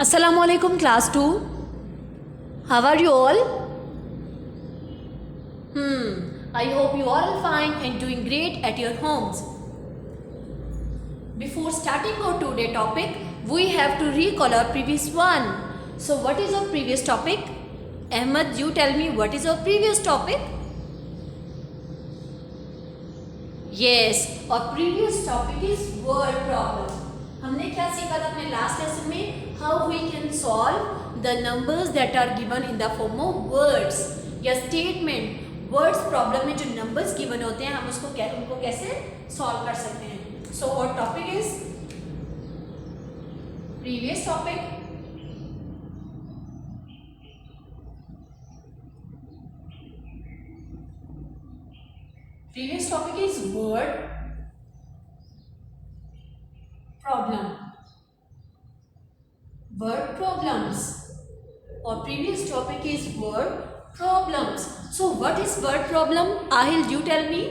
Assalamualaikum class 2. How are you all? I hope you are all fine and doing great at your homes. Before starting our today topic, we have to recall our previous one. So what is our previous topic? Ahmed, you tell me what is our previous topic? Yes, our previous topic is word problem. हमने क्या सीखा था अपने last lesson में? How we can solve the numbers that are given in the form of words या statement. Words problem में जो numbers given होते हैं हम उनको कैसे solve कर सकते हैं? So our topic is previous topic. Previous topic is word problem. Word problems. Our previous topic is word problems. So what is word problem? Ahil, you tell me.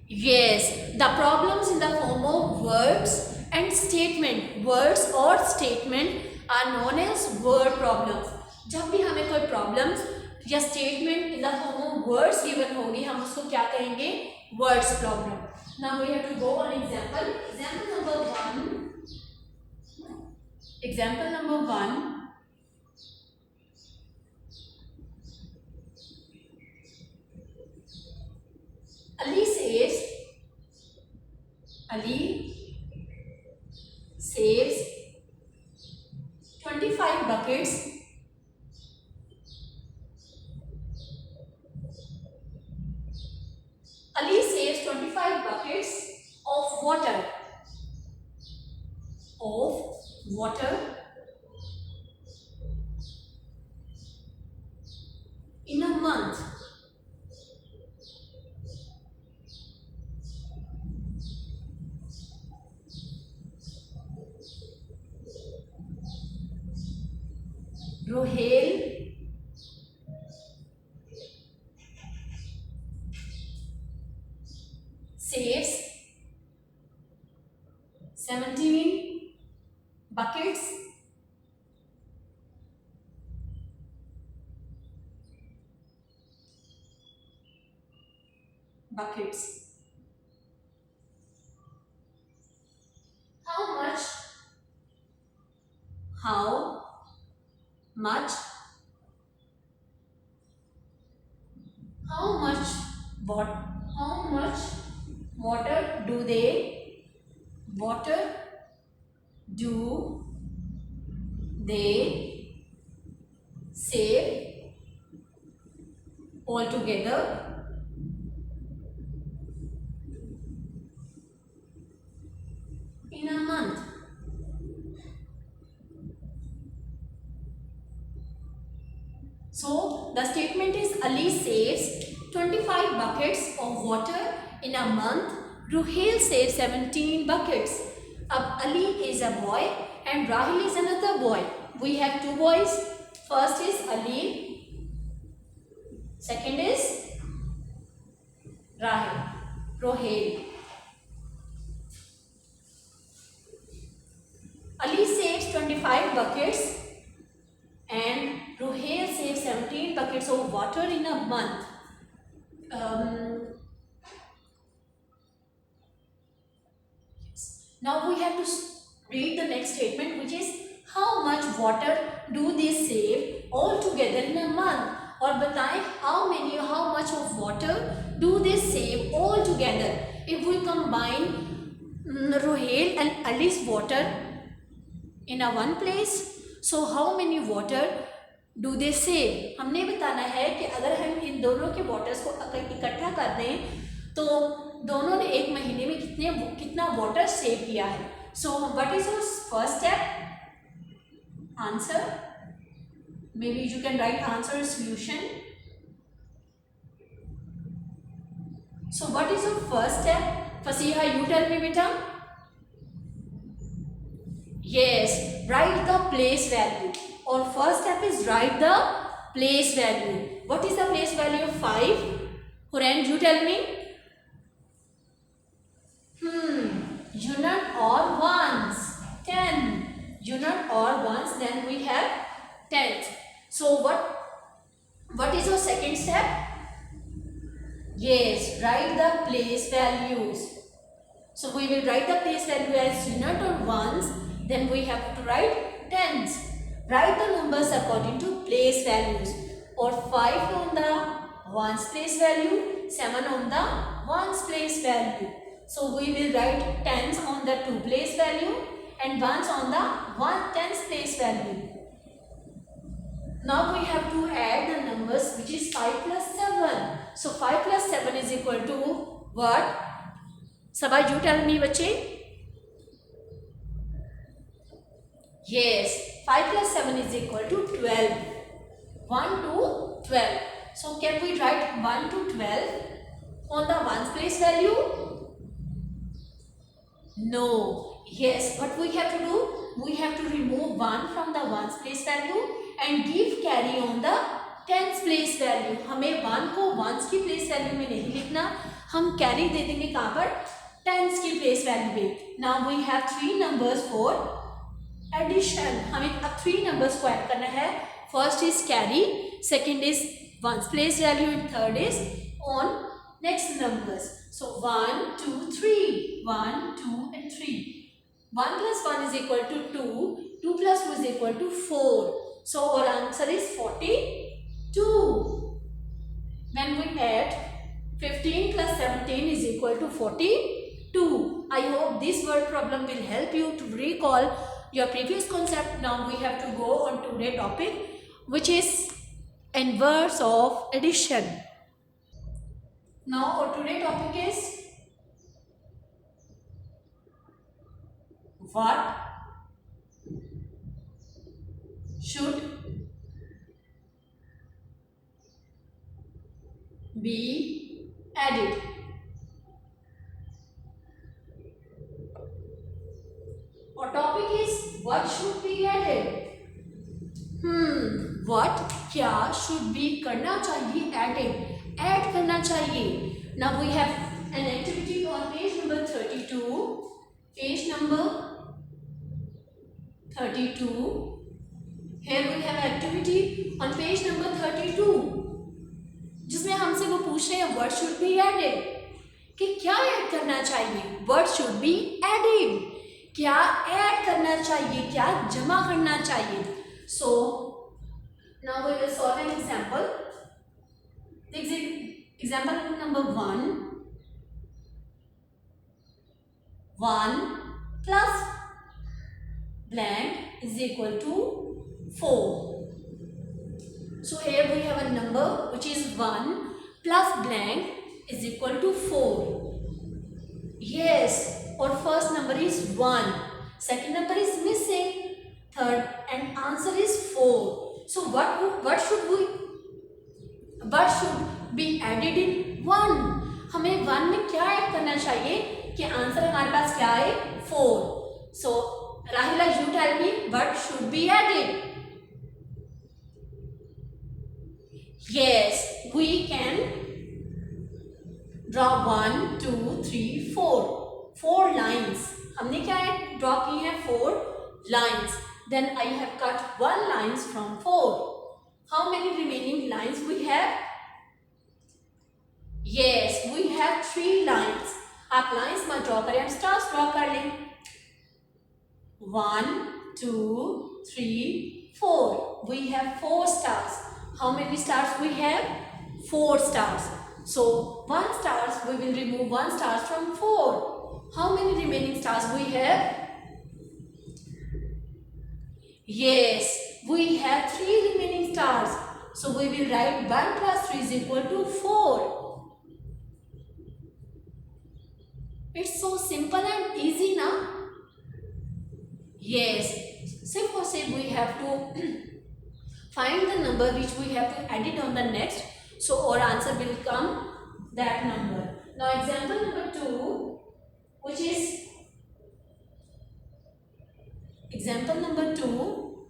Yes, the problems in the form of words and statement. Words or statement are known as word problems. जब भी हमें कोई problems या statement in the form of words given होगी हम उसको क्या कहेंगे? Words problem. Now we have to go on example. Example number 1. Example number 1. Ali saves 25 buckets Ali saves 25 buckets of water in a month. Rohel saves 17 buckets How much water do they save altogether in a month? So the statement is Ali saves 25 buckets of water in a month. Ruhail saves 17 buckets. Ab Ali is a boy and Rahil is another boy. We have two boys. First is Ali. Second is Rohel. Ali saves 25 buckets and Ruhail saves 17 buckets of water in a month. Now we have to read the next statement, which is how much water do they save all together in a month? और बताएं how much of water do they save all together? If we combine Ruhail and Ali's water in a one place, so how many water do they save? हमने बताना है कि अगर हम इन दोनों के वाटर्स को इकट्ठा कर दें तो दोनों ने एक महीने में कितना वाटर सेव किया है. So what is your first step? Answer. Maybe you can write answer solution. So what is your first step? Fasiha, you tell me beta. Yes, write the place value. Our first step is write the place value. What is the place value of 5? Huran, you tell me. unit or ones. 10 unit or ones, then we have tenth. So what is our second step? Yes, write the place values. So we will write the place value as unit or ones, then we have to write tens. Write the numbers according to place values, or 5 on the ones place value, 7 on the ones place value. So we will write tens on the 2 place value and ones on the tens place value. Now we have to add the numbers, which is 5 plus 7. So 5 plus 7 is equal to what? Sabha, you tell me, bache. Yes, 5 plus 7 is equal to 12. 1 to 12. So can we write 1 to 12 on the ones place value? No. Yes, what we have to do? We have to remove 1 from the ones place value and give carry on the tens place value. हमें 1 को ones की place value में नहीं लिखना, हम carry दे देंगे कहाँ पर? Tens की place value पे. Now we have 3 numbers for addition. हमें अब 3 numbers को add करना है. First is carry, second is ones place value, and third is on next numbers. So 1, 2, 3. 1, 2, and 3. 1 plus 1 is equal to 2. 2 plus 2 is equal to 4. So our answer is 42. When we add 15 plus 17 is equal to 42. I hope this word problem will help you to recall your previous concept. Now we have to go on to today's topic, which is inverse of addition. Now our today's topic is what should be added. Our topic is what should be added. What क्या should be करना चाहिए added, add करना चाहिए. Now we have an activity on page number 32. Page number 32. Here we have activity on page number 32. जिसमें हमसे वो पूछ रहे हैं what should be added, कि क्या ऐड करना चाहिए. What should be added, क्या ऐड करना चाहिए, क्या जमा करना चाहिए. So now we will solve an example. Example number 1. 1 plus blank is equal to 4. So here we have a number which is 1 plus blank is equal to 4. Yes, our first number is 1. Second number is missing. Third and answer is 4. So what should be added in 1? हमें 1 में क्या add करना चाहिए कि answer हमारे पास क्या है? 4. So Rahila, you tell me what should be added. Yes, we can draw 1, 2, 3, 4. 4 lines. हमने क्या draw की है? 4 lines. Then I have cut 1 lines from 4. How many remaining lines we have? Yes, we have 3 lines. आप lines मत draw करें, हम stars draw कर लें. 1, 2, 3, 4. We have 4 stars. How many stars we have? 4 stars. So 1 stars, we will remove 1 stars from 4. How many remaining stars we have? Yes, we have 3 remaining stars. So we will write 1 plus 3 is equal to 4. It's so simple and easy now. Yes, सिर्फ और सिर्फ we have to find the number which we have to add it on the next. So our answer will come that number. Now example number 2, which is example number 2,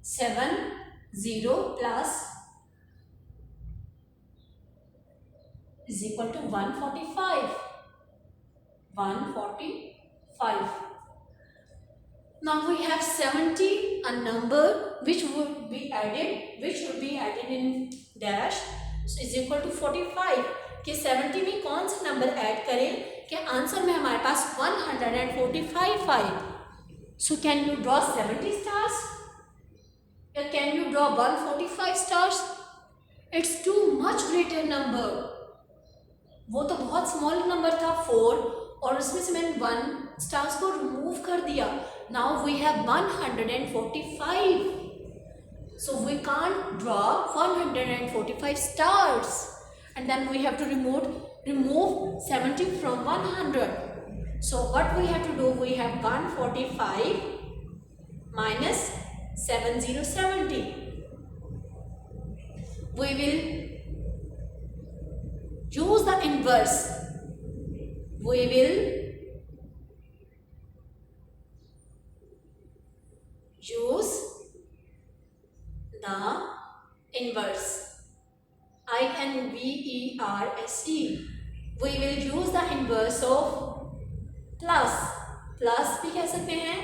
7, 0 plus is equal to 145. 145. Now we have 70, a number which should be added in dash is equal to 45. कि 70 में कौन सा number add करें कि answer में हमारे पास 145 आए. So can you draw 70 stars? Or can you draw 145 stars? It's too much greater number. वो तो बहुत स्मॉल नंबर था 4 और उसमें से मैंने 1 स्टार्स को रिमूव कर दिया. Now we have 145. So we can't draw 145 stars. And then we have to remove 70 from 100. So what we have to do, we have 145 minus 7070. We will use the inverse. We will use the inverse. INVERSE. We will use the inverse of plus. Plus भी कह सकते हैं,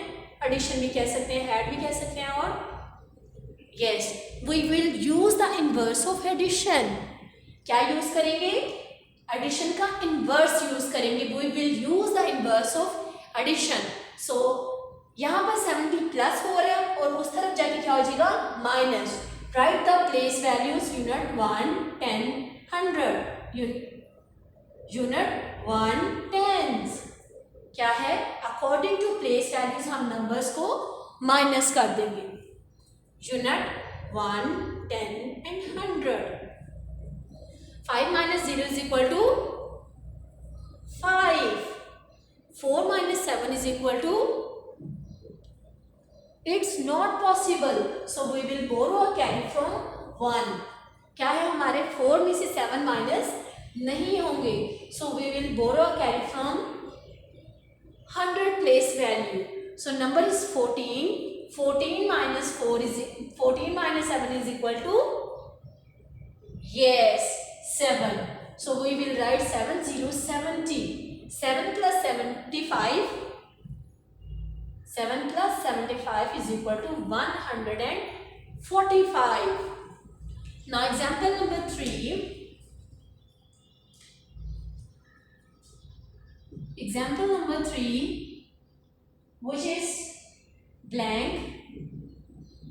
addition भी कह सकते हैं, add भी कह सकते हैं, और yes we will use the inverse of addition. क्या यूज करेंगे? एडिशन का इनवर्स यूज करेंगे. We will use the inverse of addition. So यहाँ पर 70 प्लस हो रहा है और उस तरफ जाके क्या हो जाएगा? Minus. Write the place values unit 1, 10, 100. Unit 1 tens. क्या है? According to place values हम numbers को माइनस कर देंगे. Unit 1, 10 and 100. 5 minus 0 is equal to 5. 4 minus 7 is equal to, it's not possible. So we will borrow a carry from 1. क्या है? हमारे 4 में से 7 माइनस नहीं होंगे. So we will borrow a carry from 100 place value. So number is 14. 14 minus 7 is equal to, yes, 7. So we will write 7070. 7 plus 75. 7 plus 75 is equal to 145. Now example number 3. Example number 3, which is blank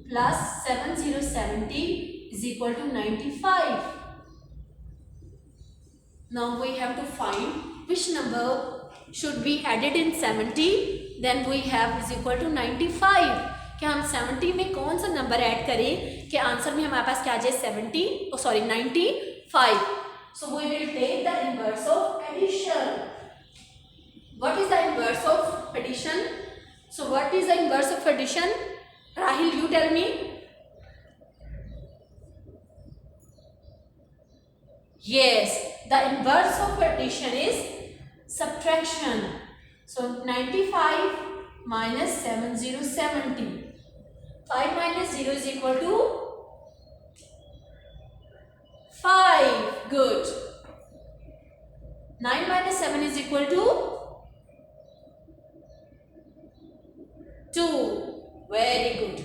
plus 7070 is equal to 95. Now we have to find which number should be added in 70. Then we have is equal to 95. क्या हम 70 में कौन सा number add करें कि answer में हमारे पास क्या आ जाए? 95. So we will take the inverse of addition. What is the inverse of addition? So what is the inverse of addition? Rahil, you tell me. Yes, the inverse of addition is subtraction. So 95 minus 7070. 5 minus 0 is equal to 5. Good. 9 minus 7 is equal to 2. Very good.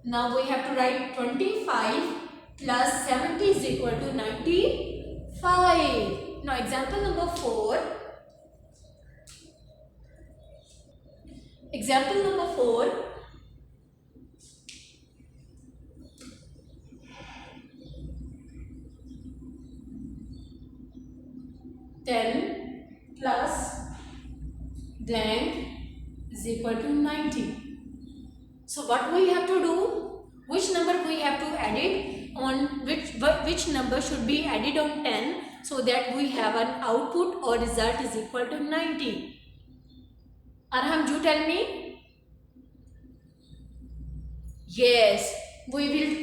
Now we have to write 25 plus 70 is equal to 95. Now example number 4. Example number 4. 10 plus blank is equal to 90. So what we have to do? Which number we have to add it on? Which number should be added on 10 so that we have an output or result is equal to 90? Arham, you tell me. Yes, we will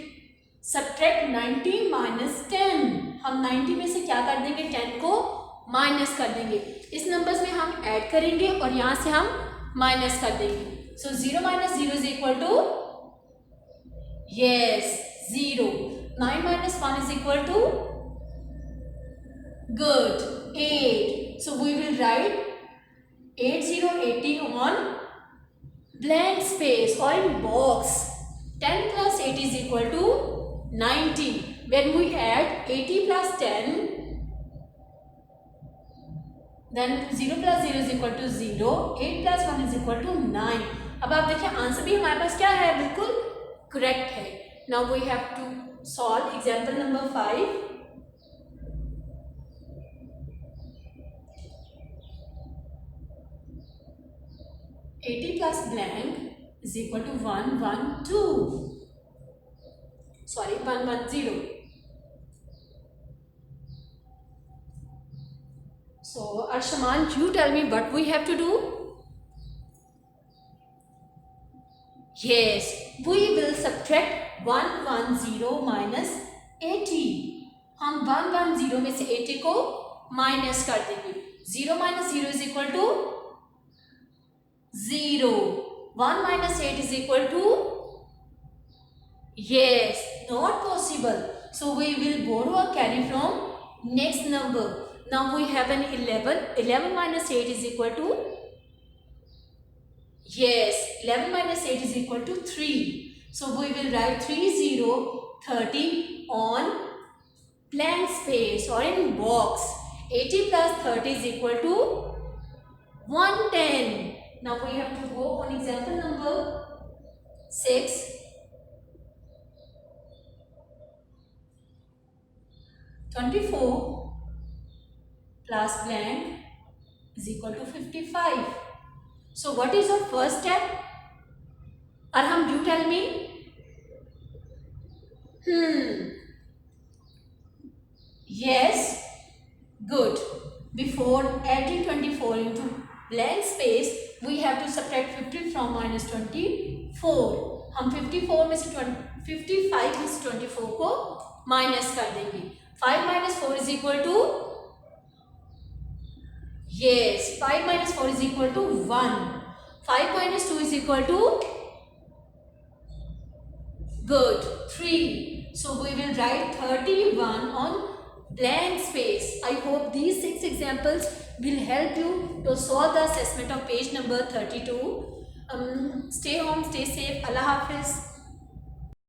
subtract 90 minus 10. हम 90 में से क्या कर देंगे? 10 को minus कर देंगे. इस नंबर्स में हम ऐड करेंगे और यहाँ से हम माइनस कर देंगे. So 0 minus 0 is equal to, yes, 0. 9 minus 1 is equal to, good, 8. So we will write 8080 on blank space or in box. 10 plus 8 is equal to 90. When we add 80 plus 10, then 0 plus 0 is equal to 0. 8 plus 1 is equal to 9. अब आप देखिए answer भी हमारे पास क्या है, बिल्कुल correct है. Now we have to solve example number 5. $80 plus blank is equal to 112. Sorry, 110. So Arshaman, you tell me what we have to do. Yes, we will subtract 110 minus 80. हम 110 में से 80 को माइनस कर देंगे. 0 minus 0 is equal to 0. 1 minus 8 is equal to, yes, not possible. So we will borrow a carry from next number. Now we have an 11. 11 minus 8 is equal to, yes, 11 minus 8 is equal to 3. So we will write 30 on blank space or in box. 80 plus 30 is equal to 110. Now we have to go on example number 6. 24 plus blank is equal to 55. So what is your first step? Arham, you tell me. Yes, good. Before adding 24 into blank space, we have to subtract 50 from minus 24. हम 54 में से 55 में से 24 को minus कर देंगे. 5 minus 4 is equal to, yes, 5 minus 4 is equal to 1. 5 minus 2 is equal to, good, 3. So we will write 31 on blank space. I hope these 6 examples will help you to solve the assessment of page number 32. Stay home, stay safe. Allah Hafiz.